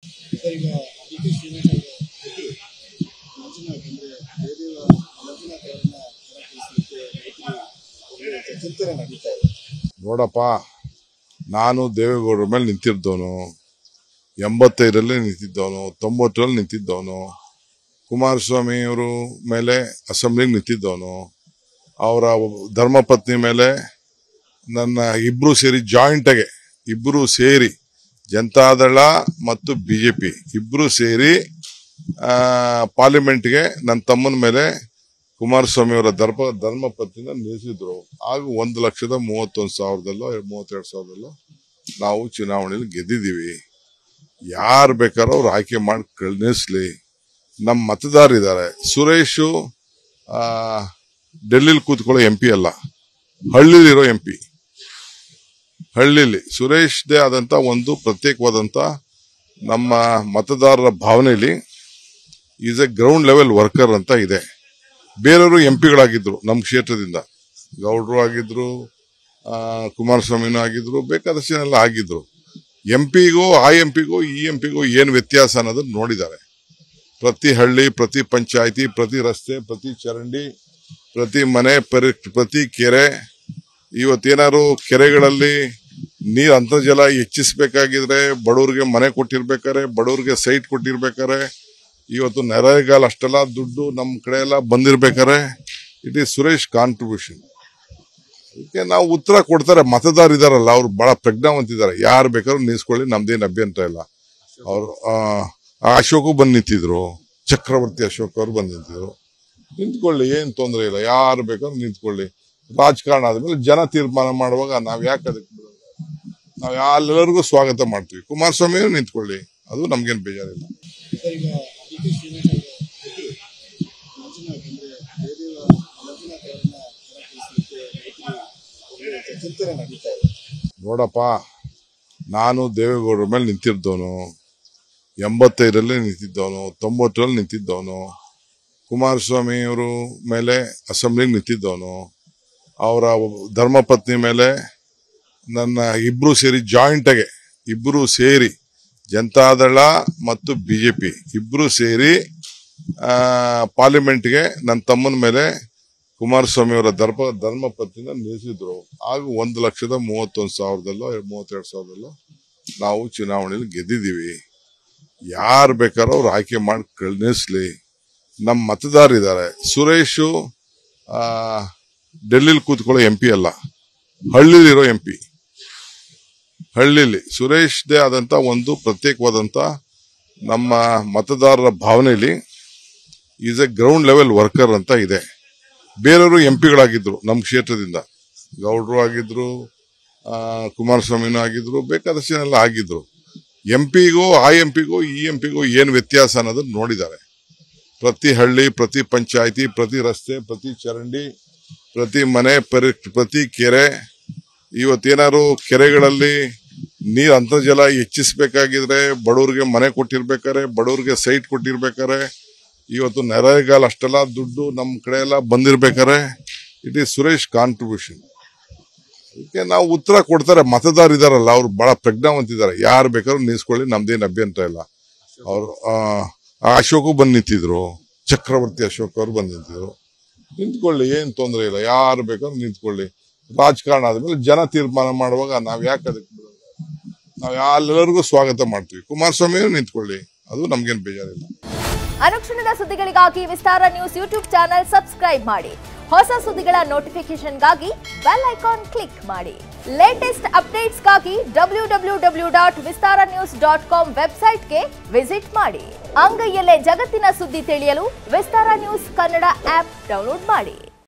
ಈಗ ಡಿ.ಕೆ. ಶ್ರೀನಿವಾಸ್ ಮಂಜುನಾಥ್ ಅಂದ್ರೆ ಜಯದೇವ ಮಂಜುನಾಥ್ ಅವರನ್ನ ಹೊರತುಪಡಿಸಲಿಕ್ಕೆ ಚಿಂತನೆ ನಡೀತಾ ಇದೆ. ನೋಡಪ್ಪ, ನಾನು ದೇವೇಗೌಡರ ಮೇಲೆ ನಿಂತಿದ್ದವನು, 85ರಲ್ಲಿ ನಿಂತಿದ್ದವನು, 90ರಲ್ಲಿ ನಿಂತಿದ್ದವನು, ಕುಮಾರಸ್ವಾಮಿ ಅವರು ಮೇಲೆ ಅಸೆಂಬ್ಲಿಗೆ ನಿಂತಿದ್ದವನು, ಅವರ ಧರ್ಮಪತ್ನಿ ಮೇಲೆ ನನ್ನ ಇಬ್ರು ಸೇರಿ ಜಾಯಿಂಟಾಗೆ ಇಬ್ರು ಸೇರಿ ಜನತಾದಳ ಮತ್ತು ಬಿಜೆಪಿ ಇಬ್ರು ಸೇರಿ ಪಾರ್ಲಿಮೆಂಟ್ಗೆ ನನ್ನ ತಮ್ಮನ ಮೇಲೆ ಕುಮಾರಸ್ವಾಮಿ ಅವರ ಧರ್ಮಪತ್ನಿನ ನಿಲ್ಲಿಸಿದ್ರು. ಆಗ 1,31,000 32,000 ನಾವು ಚುನಾವಣೆಯಲ್ಲಿ ಗೆದ್ದಿದ್ದೀವಿ. ಯಾರು ಬೇಕಾದ್ರೂ ಅವ್ರು ಆಯ್ಕೆ ಮಾಡಿ ನಿಲ್ಲಿಸ್ಲಿ. ನಮ್ಮ ಮತದಾರರಿದ್ದಾರೆ. ಸುರೇಶು ಡೆಲ್ಲಿಲಿ ಕೂತ್ಕೊಳ್ಳೋ MP ಅಲ್ಲ, ಹಳ್ಳಿಲಿರೋ MP. ಹಳ್ಳಿಲಿ ಸುರೇಶ್ದೇ ಆದಂತ ಒಂದು ಪ್ರತ್ಯೇಕವಾದಂತ ನಮ್ಮ ಮತದಾರರ ಭಾವನೆಯಲ್ಲಿ is a ground level worker ಅಂತ ಇದೆ. ಬೇರೆಯವರು MP ಗಳಾಗಿದ್ರು, ನಮ್ಮ ಕ್ಷೇತ್ರದಿಂದ ಗೌಡ್ರು ಆಗಿದ್ರು, ಕುಮಾರಸ್ವಾಮಿನೂ ಆಗಿದ್ರು, ಬೇಕಾದಷ್ಟು ಜನ ಎಲ್ಲ ಆಗಿದ್ರು. MP ಗೂ ಆ MP ಗೂ ಈ MP ಗೂ ಏನು ವ್ಯತ್ಯಾಸ ಅನ್ನೋದನ್ನ ನೋಡಿದ್ದಾರೆ. ಪ್ರತಿ ಹಳ್ಳಿ, ಪ್ರತಿ ಪಂಚಾಯಿತಿ, ಪ್ರತಿ ರಸ್ತೆ, ಪ್ರತಿ ಚರಂಡಿ, ಪ್ರತಿ ಮನೆ, ಪ್ರತಿ ಕೆರೆ, ಇವತ್ತೇನಾದ್ರು ಕೆರೆಗಳಲ್ಲಿ ನೀರು ಅಂತರ್ಜಲ ಹೆಚ್ಚಿಸಬೇಕಾಗಿದ್ರೆ, ಬಡವರಿಗೆ ಮನೆ ಕೊಟ್ಟಿರ್ಬೇಕಾರೆ, ಬಡವರಿಗೆ ಸೈಟ್ ಕೊಟ್ಟಿರ್ಬೇಕಾರೆ, ಇವತ್ತು ನರೇಗಾಲ್ ಅಷ್ಟೆಲ್ಲ ದುಡ್ಡು ನಮ್ಮ ಕಡೆ ಎಲ್ಲ ಬಂದಿರ್ಬೇಕಾರೆ, ಇಟ್ ಈಸ್ ಸುರೇಶ್ ಕಾಂಟ್ರಿಬ್ಯೂಷನ್. ಅದಕ್ಕೆ ನಾವು ಉತ್ತರ ಕೊಡ್ತಾರೆ. ಮತದಾರರಿದಾರಲ್ಲ, ಅವ್ರು ಬಹಳ ಪ್ರಜ್ಞಾವಂತಿದ್ದಾರೆ. ಯಾರು ಬೇಕಾದ್ರೂ ನಿಲ್ಸ್ಕೊಳ್ಳಿ, ನಮ್ದೇನು ಅಭ್ಯಂತರ ಇಲ್ಲ. ಅವ್ರು ಅಶೋಕ್ ಬಂದು ನಿಂತಿದ್ರು, ಚಕ್ರವರ್ತಿ ಅಶೋಕ್ ಅವರು ಬಂದು ನಿಂತಿದ್ರು. ನಿಂತ್ಕೊಳ್ಳಿ, ಏನ್ ತೊಂದರೆ ಇಲ್ಲ. ಯಾರು ಬೇಕಾದ್ರೂ ನಿಂತ್ಕೊಳ್ಳಿ. ರಾಜಕಾರಣ ಆದ್ಮೇಲೆ ಜನ ತೀರ್ಮಾನ ಮಾಡುವಾಗ ನಾವ್ ಯಾಕೆ ಅದಕ್ಕೆ ಬಿಡೋದು? ನಾವ್ ಎಲ್ಲರಿಗೂ ಸ್ವಾಗತ ಮಾಡ್ತೀವಿ. ಕುಮಾರಸ್ವಾಮಿ ನಿಂತ್ಕೊಳ್ಳಿ, ಅದು ನಮ್ಗೇನು ಬೇಜಾರಿಲ್ಲ. ಈಗ ಡಿ.ಕೆ. ಶ್ರೀನಿವಾಸ್ ಮಂಜುನಾಥ್ ಅಂದ್ರೆ ಜಯದೇವ ಮಂಜುನಾಥ್ ಅವರನ್ನ ಹೊರತುಪಡಿಸಲಿಕ್ಕೆ ಚಿಂತನೆ ನಡೀತಾ ಇದೆ. ನೋಡಪ್ಪ, ನಾನು ದೇವೇಗೌಡರ ಮೇಲೆ ನಿಂತಿದ್ದವನು, 85ರಲ್ಲಿ ನಿಂತಿದ್ದವನು, 90ರಲ್ಲಿ ನಿಂತಿದ್ದವನು, ಕುಮಾರಸ್ವಾಮಿ ಅವರು ಮೇಲೆ ಅಸೆಂಬ್ಲಿಗೆ ನಿಂತಿದ್ದವನು, ಅವರ ಧರ್ಮಪತ್ನಿ ಮೇಲೆ ನನ್ನ ಇಬ್ರು ಸೇರಿ ಜಾಯಿಂಟಾಗೆ ಇಬ್ರು ಸೇರಿ ಜನತಾದಳ ಮತ್ತು ಬಿಜೆಪಿ ಇಬ್ರು ಸೇರಿ ಪಾರ್ಲಿಮೆಂಟ್ಗೆ ನನ್ನ ತಮ್ಮನ ಮೇಲೆ ಕುಮಾರಸ್ವಾಮಿ ಅವರ ಧರ್ಮಪತ್ನಿನ ನಿಲ್ಲಿಸಿದ್ರು. ಆಗ 1,31,000 32,000 ನಾವು ಚುನಾವಣೆಯಲ್ಲಿ ಗೆದ್ದಿದ್ದೀವಿ. ಯಾರು ಬೇಕಾದ್ರೂ ಅವ್ರು ಆಯ್ಕೆ ಮಾಡಿ ನಿಲ್ಲಿಸ್ಲಿ. ನಮ್ಮ ಮತದಾರರಿದ್ದಾರೆ. ಸುರೇಶು ಡೆಲ್ಲಿಲಿ ಕೂತ್ಕೊಳ್ಳೋ MP ಅಲ್ಲ, ಹಳ್ಳಿಲಿರೋ MP. ಹಳ್ಳಿಲಿ ಸುರೇಶ್ದೇ ಆದಂತ ಒಂದು ಪ್ರತ್ಯೇಕವಾದಂತ ನಮ್ಮ ಮತದಾರರ ಭಾವನೆಯಲ್ಲಿ is a ground level worker ಅಂತ ಇದೆ. ಬೇರೆಯವರು MP ಗಳಾಗಿದ್ರು, ನಮ್ಮ ಕ್ಷೇತ್ರದಿಂದ ಗೌಡ್ರು ಆಗಿದ್ರು, ಕುಮಾರಸ್ವಾಮಿನೂ ಆಗಿದ್ರು, ಬೇಕಾದಷ್ಟು ಜನ ಎಲ್ಲ ಆಗಿದ್ರು. MP ಗೂ ಆ MP ಗೂ ಈ MP ಗೂ ಏನು ವ್ಯತ್ಯಾಸ ಅನ್ನೋದನ್ನ ನೋಡಿದ್ದಾರೆ. ಪ್ರತಿ ಹಳ್ಳಿ, ಪ್ರತಿ ಪಂಚಾಯಿತಿ, ಪ್ರತಿ ರಸ್ತೆ, ಪ್ರತಿ ಚರಂಡಿ, ಪ್ರತಿ ಮನೆ, ಪ್ರತಿ ಕೆರೆ, ಇವತ್ತೇನಾದ್ರು ಕೆರೆಗಳಲ್ಲಿ ನೀರು ಅಂತರ್ಜಲ ಹೆಚ್ಚಿಸಬೇಕಾಗಿದ್ರೆ, ಬಡವರಿಗೆ ಮನೆ ಕೊಟ್ಟಿರ್ಬೇಕಾರೆ, ಬಡವರಿಗೆ ಸೈಟ್ ಕೊಟ್ಟಿರ್ಬೇಕಾರೆ, ಇವತ್ತು ನರೇಗಾಲ್ ಅಷ್ಟೆಲ್ಲ ದುಡ್ಡು ನಮ್ಮ ಕಡೆ ಎಲ್ಲ ಬಂದಿರ್ಬೇಕಾರೆ, ಇಟ್ ಈಸ್ ಸುರೇಶ್ ಕಾಂಟ್ರಿಬ್ಯೂಷನ್. ಅದಕ್ಕೆ ನಾವು ಉತ್ತರ ಕೊಡ್ತಾರೆ. ಮತದಾರರಿದಾರಲ್ಲ, ಅವ್ರು ಬಹಳ ಪ್ರಜ್ಞಾವಂತಿದ್ದಾರೆ. ಯಾರು ಬೇಕಾದ್ರೂ ನಿಲ್ಸ್ಕೊಳ್ಳಿ, ನಮ್ದೇನು ಅಭ್ಯಂತರ ಇಲ್ಲ. ಅವ್ರು ಅಶೋಕ್ ಬಂದು ನಿಂತಿದ್ರು, ಚಕ್ರವರ್ತಿ ಅಶೋಕ್ ಅವರು ಬಂದು ನಿಂತಿದ್ರು. ನಿಂತ್ಕೊಳ್ಳಿ, ಏನ್ ತೊಂದರೆ ಇಲ್ಲ. ಯಾರು ಬೇಕಾದ್ರೂ ನಿಂತ್ಕೊಳ್ಳಿ. ರಾಜಕಾರಣ ಆದ್ಮೇಲೆ ಜನ ತೀರ್ಮಾನ ಮಾಡುವಾಗ ನಾವ್ ಯಾಕೆ ಅದಕ್ಕೆ ಬಿಡೋದು? ನಾವ್ ಎಲ್ಲರಿಗೂ ಸ್ವಾಗತ ಮಾಡ್ತೀವಿ. ಕುಮಾರಸ್ವಾಮಿ ನಿಂತ್ಕೊಳ್ಳಿ, ಅದು ನಮ್ಗೇನು ಬೇಜಾರಿಲ್ಲ. ಅನುಕ್ಷಣದ ಸುದ್ದಿಗಳಿಗಾಗಿ ವಿಸ್ತಾರ ನ್ಯೂಸ್ ಯೂಟ್ಯೂಬ್ ಚಾನೆಲ್ ಸಬ್ಸ್ಕ್ರೈಬ್ ಮಾಡಿ. ಹೊಸ ಸುದ್ದಿಗಳ ನೋಟಿಫಿಕೇಶನ್ಗಾಗಿ ಬೆಲ್ ಐಕಾನ್ ಕ್ಲಿಕ್ ಮಾಡಿ. ಲೇಟೆಸ್ಟ್ ಅಪ್ಡೇಟ್ಸ್ಗಾಗಿ www.vistaranews.com ವೆಬ್ಸೈಟ್ಗೆ ವಿಸಿಟ್ ಮಾಡಿ. ಅಂಗೈಯಲ್ಲೇ ಜಗತ್ತಿನ ಸುದ್ದಿ ತಿಳಿಯಲು ವಿಸ್ತಾರ ನ್ಯೂಸ್ ಕನ್ನಡ ಆಪ್ ಡೌನ್ಲೋಡ್ ಮಾಡಿ.